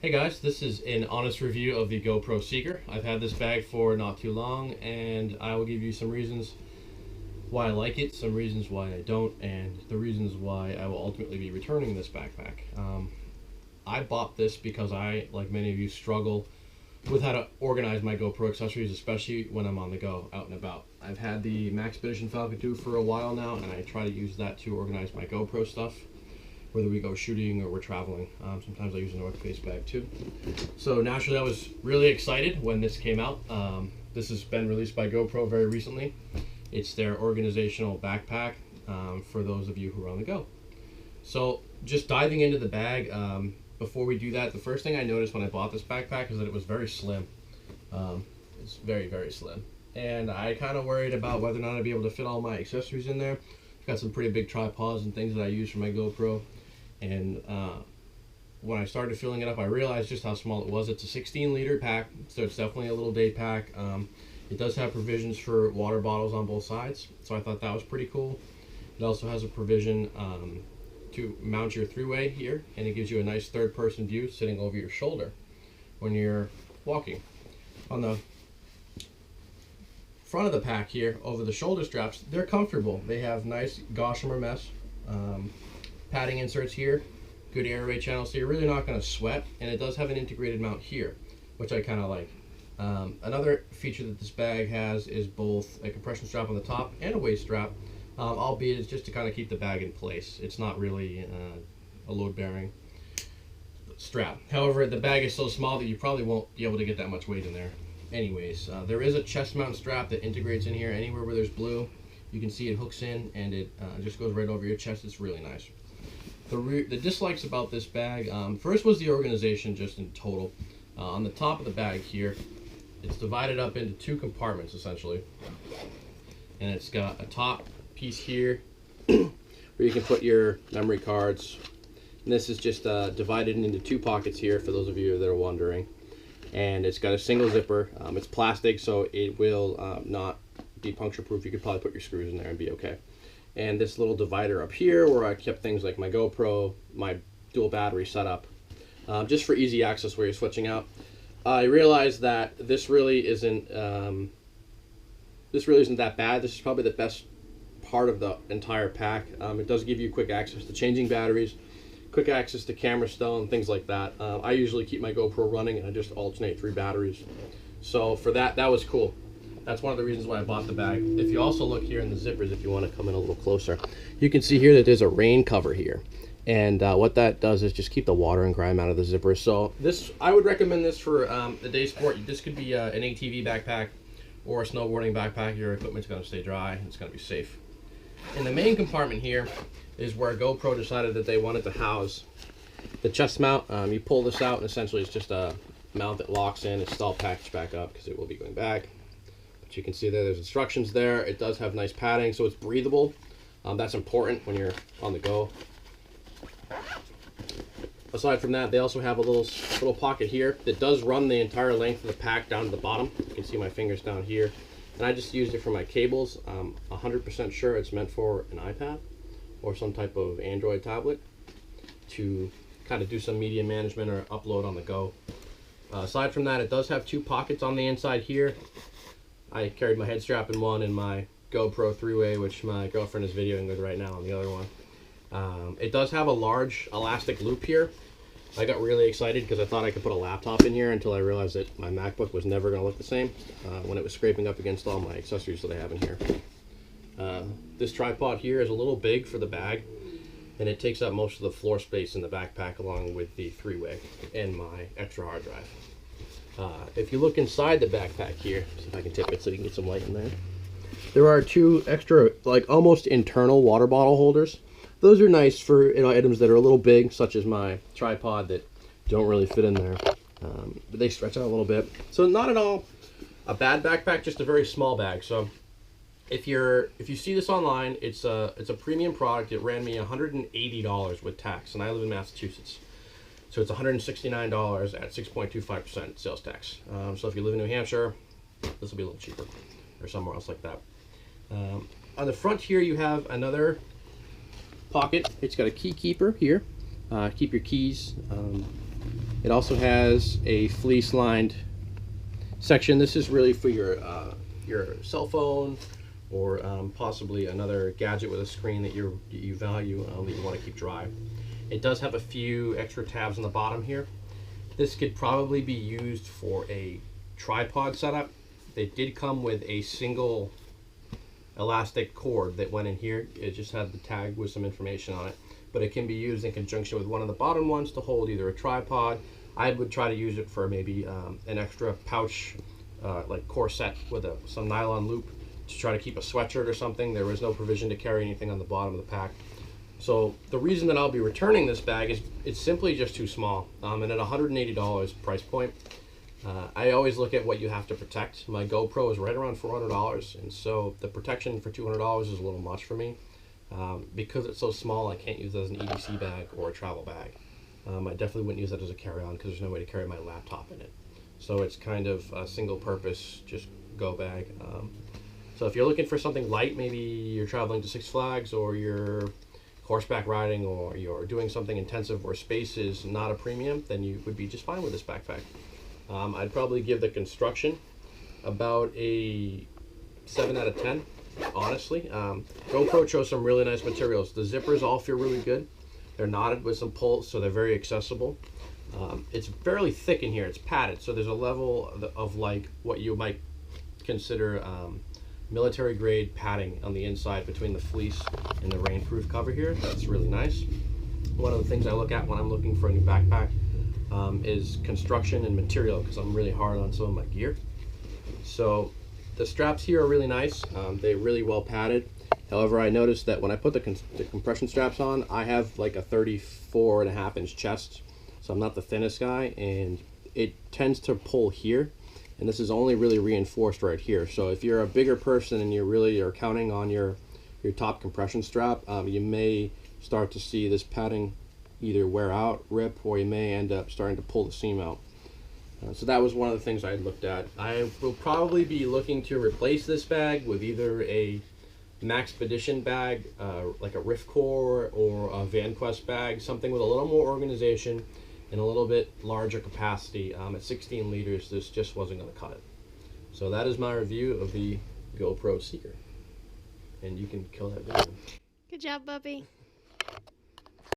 Hey guys, this is an honest review of the GoPro Seeker. I've had this bag for not too long, and I will give you some reasons why I like it, some reasons why I don't, and the reasons why I will ultimately be returning this backpack. I bought this because I, like many of you, struggle with how to organize my GoPro accessories, especially when I'm on the go, out and about. I've had the Maxpedition Falcon 2 for a while now, and I try to use that to organize my GoPro stuff, whether we go shooting or we're traveling. Sometimes I use a North Face bag too. So naturally I was really excited when this came out. This has been released by GoPro very recently. It's their organizational backpack for those of you who are on the go. So just diving into the bag, before we do that, the first thing I noticed when I bought this backpack is that it was very slim. It's very, very slim. And I kind of worried about whether or not I'd be able to fit all my accessories in there. I've got some pretty big tripods and things that I use for my GoPro. And when I started filling it up, I realized just how small it was. It's a 16-liter pack, so it's definitely a little day pack. It does have provisions for water bottles on both sides, so I thought that was pretty cool. It also has a provision to mount your three-way here, and it gives you a nice third-person view sitting over your shoulder when you're walking. On the front of the pack here, over the shoulder straps, they're comfortable. They have nice gossamer mesh. Padding inserts here, good airway channels, so you're really not going to sweat, and it does have an integrated mount here, which I kind of like. Another feature that this bag has is both a compression strap on the top and a waist strap, albeit it's just to kind of keep the bag in place. It's not really a load-bearing strap. However, the bag is so small that you probably won't be able to get that much weight in there. Anyways, there is a chest mount strap that integrates in here. Anywhere where there's blue, you can see it hooks in, and it just goes right over your chest. It's really nice. The dislikes about this bag, first was the organization just in total. On the top of the bag here, it's divided up into two compartments essentially. And it's got a top piece here where you can put your memory cards. And this is just divided into two pockets here for those of you that are wondering. And it's got a single zipper. It's plastic, so it will not be puncture proof. You could probably put your screws in there and be okay. And this little divider up here where I kept things like my GoPro, my dual battery setup, just for easy access where you're switching out. I realized that this really isn't that bad. This is probably the best part of the entire pack. It does give you quick access to changing batteries, quick access to camera stone, things like that. I usually keep my GoPro running and I just alternate 3 batteries. So for that was cool. That's one of the reasons why I bought the bag. If you also look here in the zippers, if you want to come in a little closer, you can see here that there's a rain cover here. And what that does is just keep the water and grime out of the zipper. So this, I would recommend this for a day sport. This could be an ATV backpack or a snowboarding backpack. Your equipment's going to stay dry and it's going to be safe. In the main compartment here is where GoPro decided that they wanted to house the chest mount. You pull this out and essentially it's just a mount that locks in. It's all packaged back up because it will be going back. You can see there's instructions there. It does have nice padding, so it's breathable. That's important when you're on the go. Aside from that, they also have a little pocket here that does run the entire length of the pack down to the bottom. You can see my fingers down here. And I just used it for my cables. I'm 100% sure it's meant for an iPad or some type of Android tablet to kind of do some media management or upload on the go. Aside from that, it does have 2 pockets on the inside here. I carried my head strap in one and my GoPro 3-way, which my girlfriend is videoing with right now on the other one. It does have a large elastic loop here. I got really excited because I thought I could put a laptop in here until I realized that my MacBook was never going to look the same when it was scraping up against all my accessories that I have in here. This tripod here is a little big for the bag, and it takes up most of the floor space in the backpack along with the 3-way and my extra hard drive. If you look inside the backpack here, see if I can tip it so you can get some light in there. There are 2 extra, like almost internal water bottle holders. Those are nice for items that are a little big, such as my tripod that don't really fit in there. But they stretch out a little bit. So not at all a bad backpack, just a very small bag. So if you see this online, it's a premium product. It ran me $180 with tax, and I live in Massachusetts. So it's $169 at 6.25% sales tax. So if you live in New Hampshire, this will be a little cheaper, or somewhere else like that. On the front here, you have another pocket. It's got a key keeper here. Keep your keys, It also has a fleece lined section. This is really for your cell phone, or possibly another gadget with a screen that you value, that you want to keep dry. It does have a few extra tabs on the bottom here. This could probably be used for a tripod setup. They did come with a single elastic cord that went in here. It just had the tag with some information on it, but it can be used in conjunction with one of the bottom ones to hold either a tripod. I would try to use it for maybe an extra pouch, like corset with some nylon loop to try to keep a sweatshirt or something. There was no provision to carry anything on the bottom of the pack. So the reason that I'll be returning this bag is it's simply just too small. And at $180 price point, I always look at what you have to protect. My GoPro is right around $400, and so the protection for $200 is a little much for me. Because it's so small, I can't use it as an EDC bag or a travel bag. I definitely wouldn't use that as a carry-on because there's no way to carry my laptop in it. So it's kind of a single-purpose, just go bag. So if you're looking for something light, maybe you're traveling to Six Flags, or you're horseback riding, or you're doing something intensive where space is not a premium, then you would be just fine with this backpack. I'd probably give the construction about a 7 out of 10, honestly. GoPro chose some really nice materials. The zippers all feel really good. They're knotted with some pulls, so they're very accessible. It's fairly thick in here. It's padded, so there's a level of like what you might consider military grade padding on the inside between the fleece and the rainproof cover here. That's really nice. One of the things I look at when I'm looking for a new backpack is construction and material, because I'm really hard on some of my gear. So the straps here are really nice. They're really well padded. However, I noticed that when I put the compression straps on, I have like a 34.5-inch chest, so I'm not the thinnest guy, and it tends to pull here, and this is only really reinforced right here. So if you're a bigger person and you really are counting on your top compression strap, you may start to see this padding either wear out, rip, or you may end up starting to pull the seam out. So that was one of the things I looked at. I will probably be looking to replace this bag with either a Maxpedition bag, like a Rifcore or a VanQuest bag, something with a little more organization and a little bit larger capacity. At 16 liters, this just wasn't going to cut it. So that is my review of the GoPro Seeker. And you can kill that video. Good job, Bubby.